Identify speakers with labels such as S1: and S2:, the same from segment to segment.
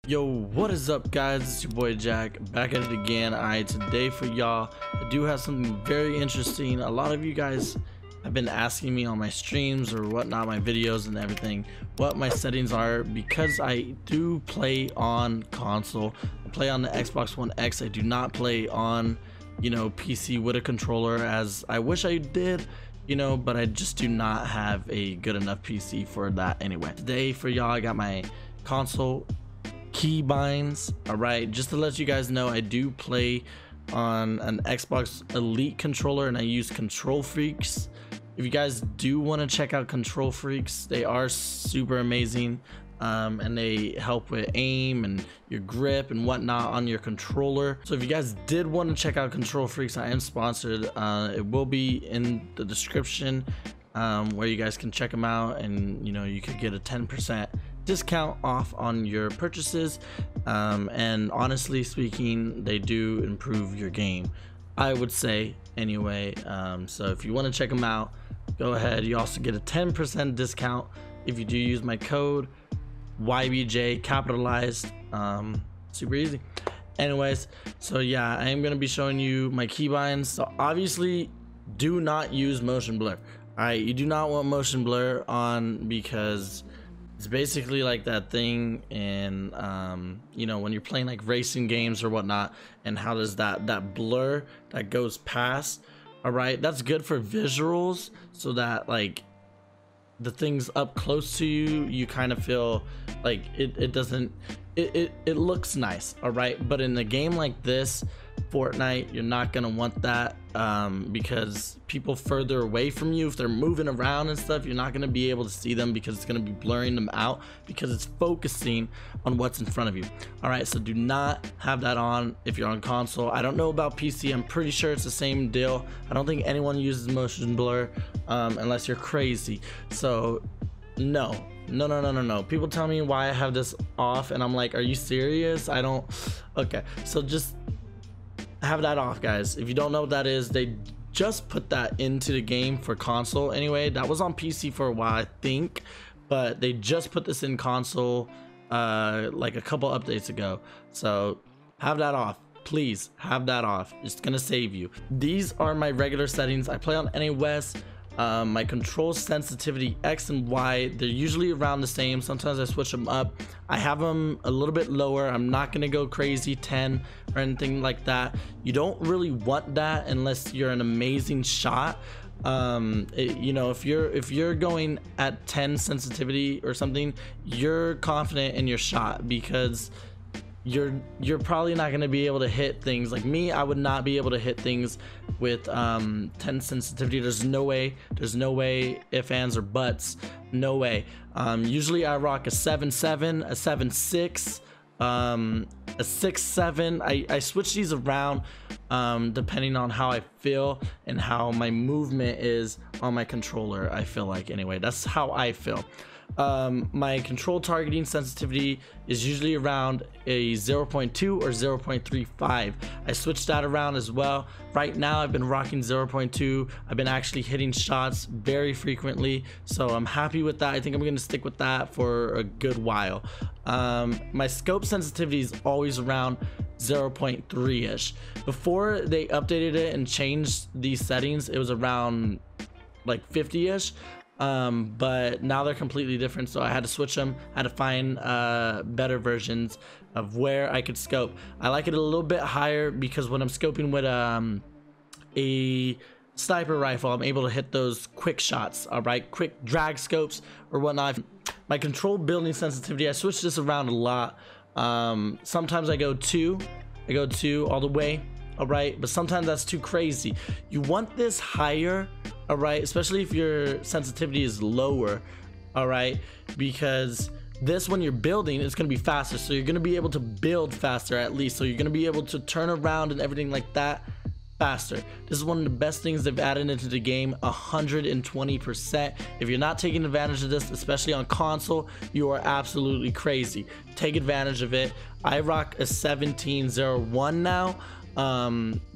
S1: Yo, what is up guys? It's your boy Jack, back at it again. Alright, today for y'all, I do have something very interesting. A lot of you guys have been asking me on my streams or whatnot, my videos and everything, what my settings are, because I do play on console. I play on the Xbox One X. I do not play on, PC with a controller, as I wish I did, but I just do not have a good enough PC for that anyway. Today for y'all, I got my console keybinds. All right, just to let you guys know, I do play on an Xbox Elite controller and I use Control Freaks. If you guys do want to check out Control Freaks, they are super amazing, and they help with aim and your grip and whatnot on your controller. So if you guys did want to check out Control Freaks, I am sponsored. It will be in the description, where you guys can check them out, and you could get a 10% discount off on your purchases, and honestly speaking, they do improve your game, I would say anyway. So if you want to check them out, go ahead. You also get a 10% discount if you do use my code YBJ capitalized. Super easy. Anyways, so yeah, I am going to be showing you my keybinds. So obviously do not use motion blur. All right, you do not want motion blur on, because it's basically like that thing in when you're playing like racing games or whatnot, and how does that blur that goes past. All right, that's good for visuals, so that like the things up close to you kind of feel like it looks nice. All right, but in a game like this, Fortnite, you're not gonna want that, because people further away from you, if they're moving around and stuff, you're not gonna be able to see them, because it's gonna be blurring them out, because it's focusing on what's in front of you. All right, so do not have that on if you're on console. I don't know about PC. I'm pretty sure it's the same deal. I don't think anyone uses motion blur unless you're crazy. So no. People tell me why I have this off, and I'm like, are you serious? I don't. Okay, so just have that off, guys. If you don't know what that is, they just put that into the game for console anyway. That was on PC for a while, I think, but they just put this in console like a couple updates ago. So have that off, please. Have that off. It's gonna save you. These are my regular settings. I play on NAS. My control sensitivity X and Y, they're usually around the same. Sometimes I switch them up. I have them a little bit lower. I'm not gonna go crazy 10 or anything like that. You don't really want that unless you're an amazing shot. If you're going at 10 sensitivity or something, you're confident in your shot, because you're probably not going to be able to hit things. Like me, I would not be able to hit things with 10 sensitivity. There's no way, ifs, ands, or buts, no way. Usually I rock a 7.7, a 7.6, a 6.7. I switch these around depending on how I feel and how my movement is on my controller. I feel like, anyway, that's how I feel. My control targeting sensitivity is usually around a 0.2 or 0.35. I switched that around as well. Right now I've been rocking 0.2. I've been actually hitting shots very frequently, so I'm happy with that. I think I'm going to stick with that for a good while. My scope sensitivity is always around 0.3 ish. Before they updated it and changed these settings, it was around like 50 ish. But now they're completely different, so I had to switch them. I had to find better versions of where I could scope. I like it a little bit higher, because when I'm scoping with a sniper rifle, I'm able to hit those quick shots. All right, quick drag scopes or whatnot. My control building sensitivity, I switch this around a lot. Sometimes I go 2 all the way. All right, but sometimes that's too crazy. You want this higher, all right, especially if your sensitivity is lower, all right, because this, when you're building, it's going to be faster, so you're going to be able to build faster, at least. So you're going to be able to turn around and everything like that faster. This is one of the best things they've added into the game, 120%. If you're not taking advantage of this, especially on console, you are absolutely crazy. Take advantage of it. I rock a 1701 now.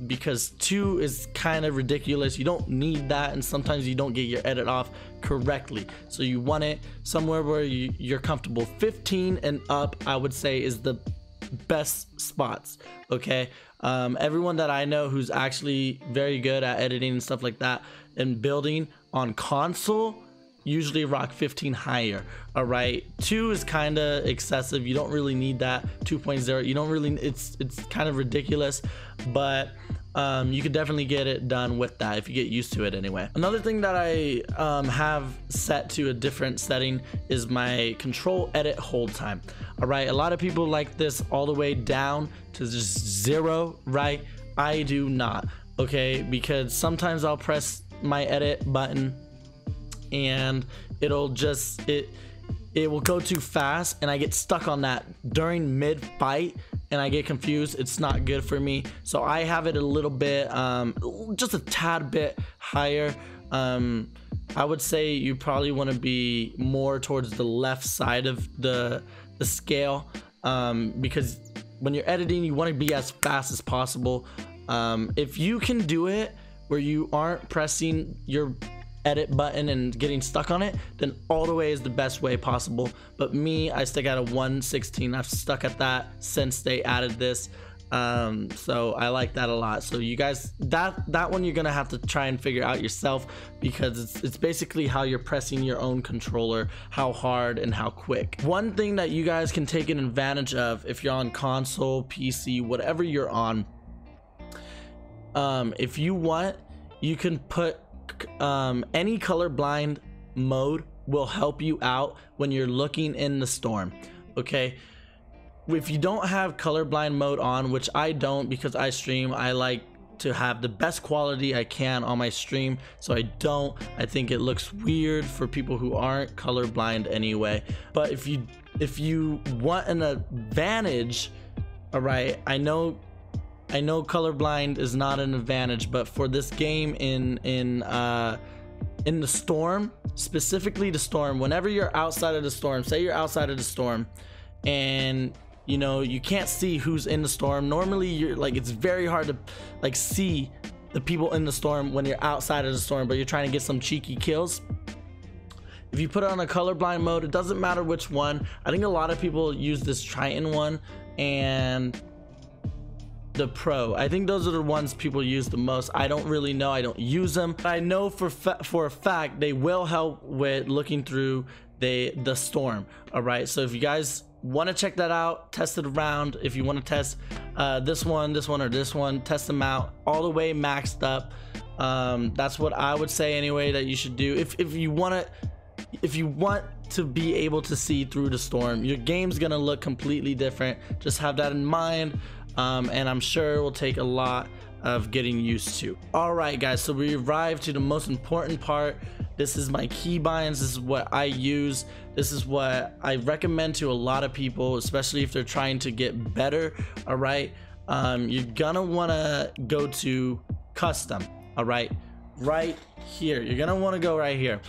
S1: because 2 is kind of ridiculous. You don't need that, and sometimes you don't get your edit off correctly, so you want it somewhere where you're comfortable. 15 and up, I would say, is the best spots. Okay, everyone that I know who's actually very good at editing and stuff like that and building on console usually rock 15 higher. All right, 2 is kind of excessive. You don't really need that. 2.0, you don't really, it's kind of ridiculous, but you could definitely get it done with that if you get used to it anyway. Another thing that I have set to a different setting is my control edit hold time. All right, a lot of people like this all the way down to just 0, right? I do not, okay, because sometimes I'll press my edit button and it'll just it will go too fast and I get stuck on that during mid fight and I get confused. It's not good for me, so I have it a little bit just a tad bit higher. I would say you probably want to be more towards the left side of the scale, because when you're editing you want to be as fast as possible. If you can do it where you aren't pressing your edit button and getting stuck on it, then all the way is the best way possible. But me, I stick at a 1/16. I've stuck at that since they added this, so I like that a lot. So you guys, that one you're gonna have to try and figure out yourself, because it's basically how you're pressing your own controller, how hard and how quick. One thing that you guys can take an advantage of if you're on console, PC, whatever you're on, if you want, you can put any colorblind mode will help you out when you're looking in the storm. Okay, if you don't have colorblind mode on, which I don't because I stream, I like to have the best quality I can on my stream, so I think it looks weird for people who aren't colorblind anyway. But if you want an advantage, all right, I know colorblind is not an advantage, but for this game in the storm, specifically the storm, whenever you're outside of the storm, say you're outside of the storm and you know you can't see who's in the storm, normally you're like, it's very hard to like see the people in the storm when you're outside of the storm, but you're trying to get some cheeky kills. If you put it on a colorblind mode, it doesn't matter which one. I think a lot of people use this Triton one and the Pro. I think those are the ones people use the most. I don't really know, I don't use them, but I know for a fact they will help with looking through the storm. All right, so if you guys want to check that out, test it around. If you want to test this one or this one, test them out all the way maxed up. That's what I would say anyway that you should do if you want to be able to see through the storm. Your game's gonna look completely different. Just have that in mind. And I'm sure it will take a lot of getting used to. All right guys, so we arrived to the most important part. This is my keybinds. This is what I use. This is what I recommend to a lot of people, especially if they're trying to get better. All right, you're gonna want to go to custom. All right, right here, you're gonna want to go right here.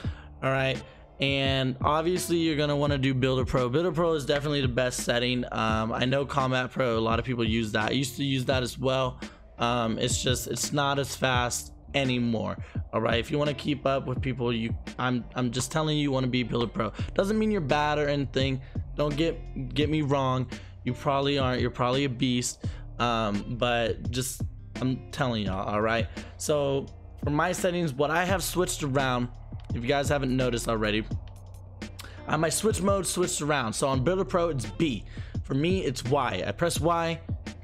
S1: All right, and obviously you're gonna want to do Builder Pro. Builder Pro is definitely the best setting. I know Combat Pro, a lot of people use that. I used to use that as well. It's not as fast anymore. All right, if you want to keep up with people, I'm just telling you want to be Builder Pro. Doesn't mean you're bad or anything. Don't get me wrong. You probably aren't. You're probably a beast. But just I'm telling y'all. All right. So for my settings, what I have switched around, if you guys haven't noticed already, my switch mode switched around. So on Builder Pro it's B. For me it's Y. I press Y,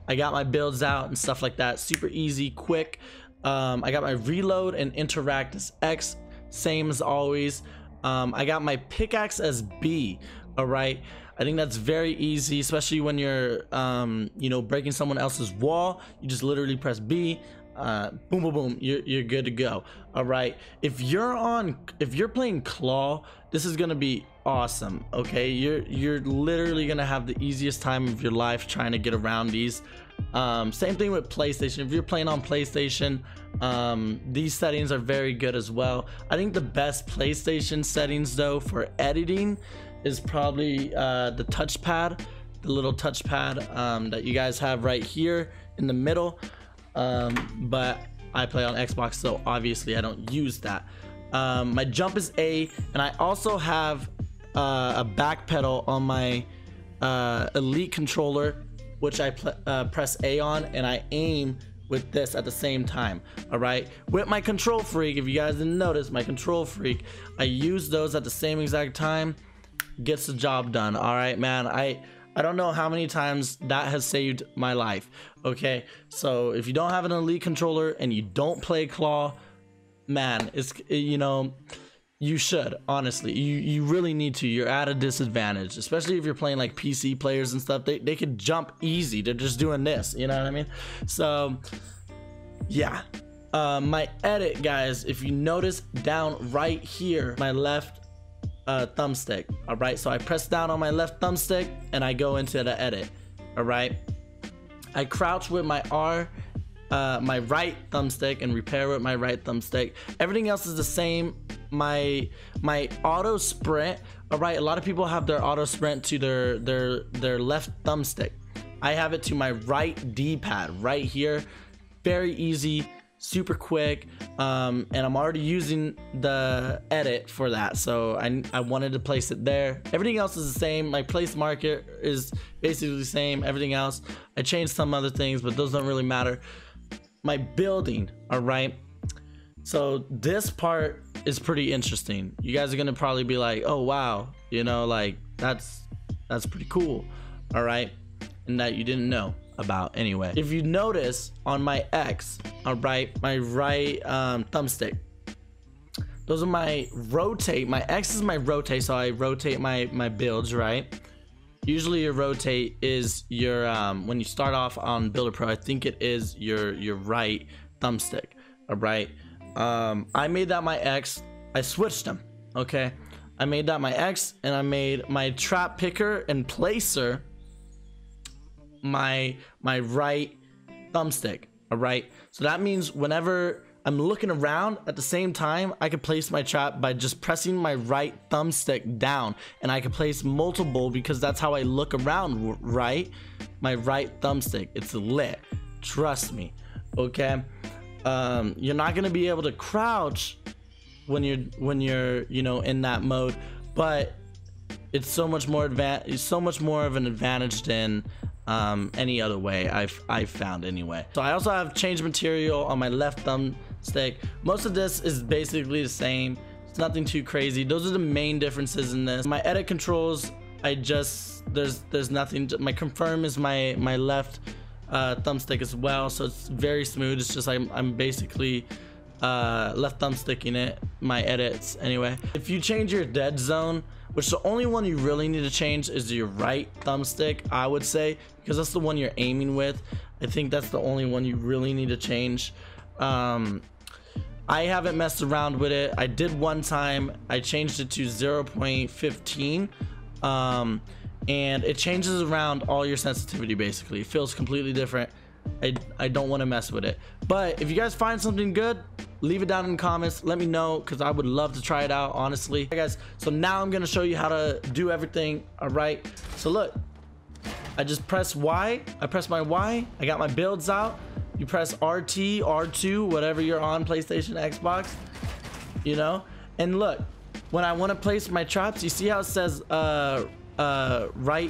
S1: I got my builds out and stuff like that. Super easy, quick. I got my reload and interact as X, same as always. I got my pickaxe as B. All right, I think that's very easy, especially when you're you know, breaking someone else's wall. You just literally press B. Boom boom boom, you're good to go. All right, if you're playing claw, this is gonna be awesome. Okay, you're literally gonna have the easiest time of your life trying to get around these. Same thing with PlayStation. If you're playing on PlayStation, these settings are very good as well. I think the best PlayStation settings though for editing is probably the touchpad, the little touchpad that you guys have right here in the middle. but I play on Xbox, so obviously I don't use that. My jump is A, and I also have a back pedal on my Elite controller, which I press A on, and I aim with this at the same time. All right, with my Control Freak, if you guys didn't notice, my Control Freak, I use those at the same exact time. Gets the job done. All right, man. I don't know how many times that has saved my life. Okay, so if you don't have an Elite controller and you don't play claw, man, it's, you know, you should, honestly, you really need to. You're at a disadvantage, especially if you're playing like PC players and stuff. They could jump easy. They're just doing this, you know what I mean? So yeah, my edit, guys, if you notice down right here, my left thumbstick. All right, so I press down on my left thumbstick and I go into the edit. All right, I crouch with my R, my right thumbstick, and repair with my right thumbstick. Everything else is the same. My auto sprint, all right, a lot of people have their auto sprint to their left thumbstick. I have it to my right D-pad right here. Very easy, super quick, and I'm already using the edit for that, so I wanted to place it there. Everything else is the same. My place marker is basically the same. Everything else, I changed some other things, but those don't really matter. My building, all right, so this part is pretty interesting. You guys are gonna probably be like, oh wow, you know, like that's pretty cool, all right, and that you didn't know about anyway. If you notice on my X, all right, my right thumbstick, those are my rotate. My X is my rotate, so I rotate my builds, right? Usually your rotate is your when you start off on Builder Pro, I think it is your right thumbstick, all right. I made that my X. I switched them, okay. I made that my X, and I made my trap picker and placer my right thumbstick, all right. So that means whenever I'm looking around at the same time, I can place my trap by just pressing my right thumbstick down, and I can place multiple because that's how I look around, right? My right thumbstick, it's lit, trust me, okay. You're not gonna be able to crouch when you're you know, in that mode, but it's so much more of an advantage than any other way I've found anyway. So I also have changed material on my left thumbstick. Most of this is basically the same. It's nothing too crazy. Those are the main differences in this. My edit controls, there's nothing. My confirm is my left thumbstick as well, so it's very smooth. It's just I'm basically left thumbsticking it, my edits anyway. If you change your dead zone, which the only one you really need to change is your right thumbstick, I would say, because that's the one you're aiming with. I think that's the only one you really need to change. I haven't messed around with it. I did one time. I changed it to 0.15, and it changes around all your sensitivity. Basically, it feels completely different. I don't want to mess with it, but if you guys find something good, leave it down in the comments. Let me know, because I would love to try it out, honestly. Hey guys, so now I'm gonna show you how to do everything. All right, so look, I just press Y. I press my Y. I got my builds out. You press RT, R2, whatever you're on, PlayStation, Xbox, you know. And look, when I want to place my traps, you see how it says right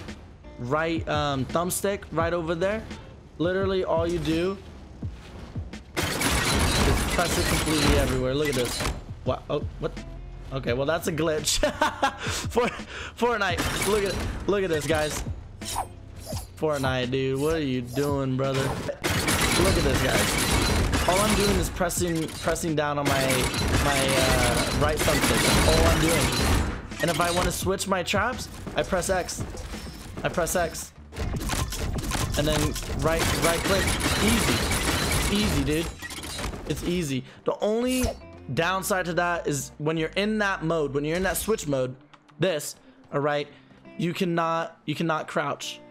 S1: thumbstick right over there? Literally all you do is press it completely everywhere. Look at this. What? Oh, what? Okay, well that's a glitch. Fortnite. Look at this, guys. Fortnite, dude. What are you doing, brother? Look at this, guys. All I'm doing is pressing down on my right thumbstick. That's all I'm doing. And if I want to switch my traps, I press X. I press X. And then right click. Easy, dude. It's easy. The only downside to that is when you're in that mode, when you're in that switch mode, this, all right, you cannot crouch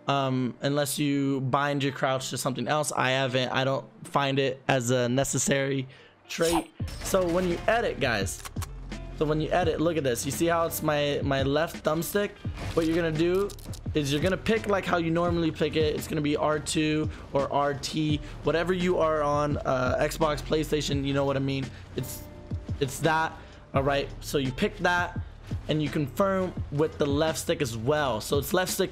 S1: unless you bind your crouch to something else. I don't find it as a necessary trait. So when you edit, guys, So when you edit, look at this. You see how it's my left thumbstick? What you're gonna do is you're gonna pick like how you normally pick it. It's gonna be R2 or RT, whatever you are on, Xbox, PlayStation, you know what I mean. It's that. All right, so you pick that and you confirm with the left stick as well. So it's left stick.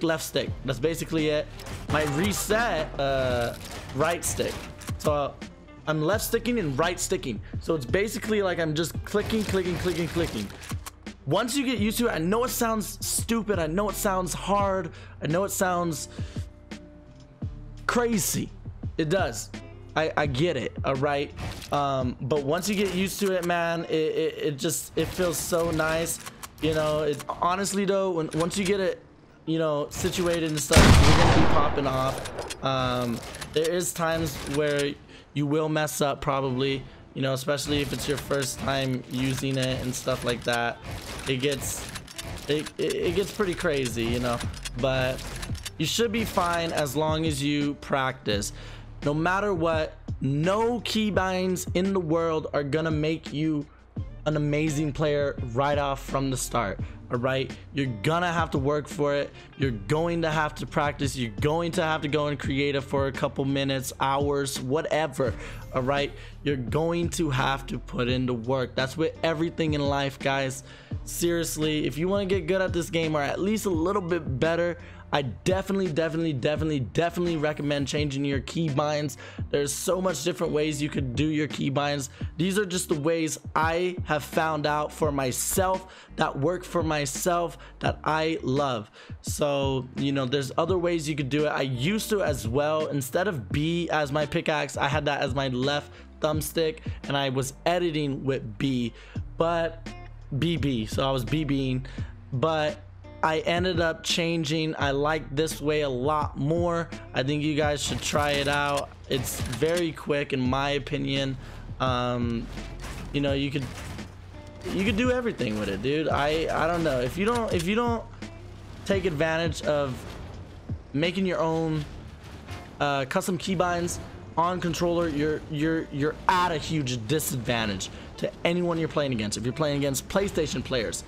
S1: That's basically it. My reset, right stick. So I'm left sticking and right sticking. So it's basically like I'm just clicking. Once you get used to it, I know it sounds stupid. I know it sounds hard. I know it sounds crazy. It does. I get it. All right. But once you get used to it, man, it feels so nice. You know, honestly though, once you get it, you know, situated and stuff, you're gonna be popping off. There is times where you will mess up probably, you know, especially if it's your first time using it and stuff like that. It gets pretty crazy, you know, but you should be fine as long as you practice. No matter what, no keybinds in the world are gonna make you an amazing player right off from the start. All right, you're gonna have to work for it. You're going to have to practice. You're going to have to go in creative for a couple minutes, hours, whatever. All right, you're going to have to put in the work. That's with everything in life, guys. Seriously, if you want to get good at this game, or at least a little bit better, I definitely recommend changing your keybinds. There's so much different ways you could do your keybinds. These are just the ways I have found out for myself, that work for myself, that I love. So, you know, there's other ways you could do it. I used to as well. Instead of B as my pickaxe, I had that as my left thumbstick, and I was editing with B, but BB. So I was BBing, but I ended up changing. I like this way a lot more. I think you guys should try it out. It's very quick in my opinion. You know, you could do everything with it, dude. I don't know, if you don't take advantage of making your own custom keybinds on controller, you're at a huge disadvantage to anyone you're playing against. If you're playing against PlayStation players,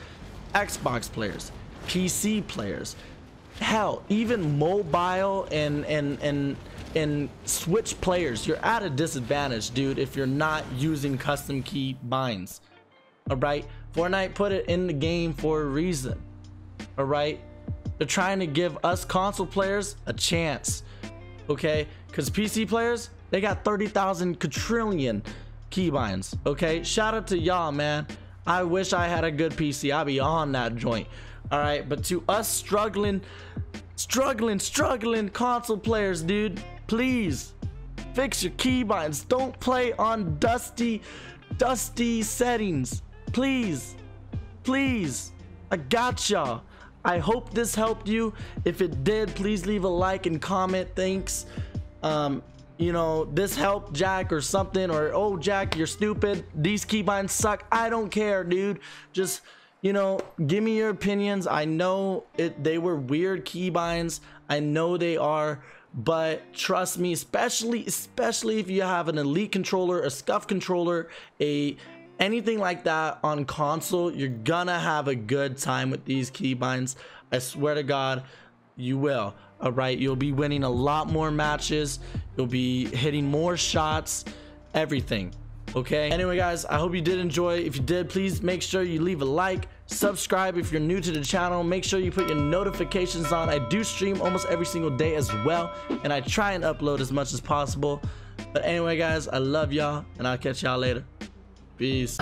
S1: Xbox players, PC players, hell, even mobile and Switch players, you're at a disadvantage, dude, if you're not using custom key binds. All right, Fortnite put it in the game for a reason. All right, they're trying to give us console players a chance, okay? Because PC players, they got 30,000 quadrillion keybinds. Okay, shout out to y'all, man. I wish I had a good PC. I'd be on that joint. All right, but to us struggling console players, dude, please fix your keybinds. Don't play on dusty settings. Please, I got y'all. I hope this helped you. If it did, please leave a like and comment. Thanks. You know, this helped Jack or something, or oh Jack, you're stupid, these keybinds suck. I don't care, dude. Just, you know, give me your opinions. I know they were weird keybinds, I know they are, but trust me, especially if you have an elite controller, a scuff controller, anything like that on console, you're gonna have a good time with these keybinds. I swear to God, you will. All right, you'll be winning a lot more matches, you'll be hitting more shots, everything. Okay, anyway guys, I hope you did enjoy. If you did, please make sure you leave a like, subscribe if you're new to the channel, make sure you put your notifications on. I do stream almost every single day as well, and I try and upload as much as possible. But anyway guys, I love y'all, and I'll catch y'all later. Peace.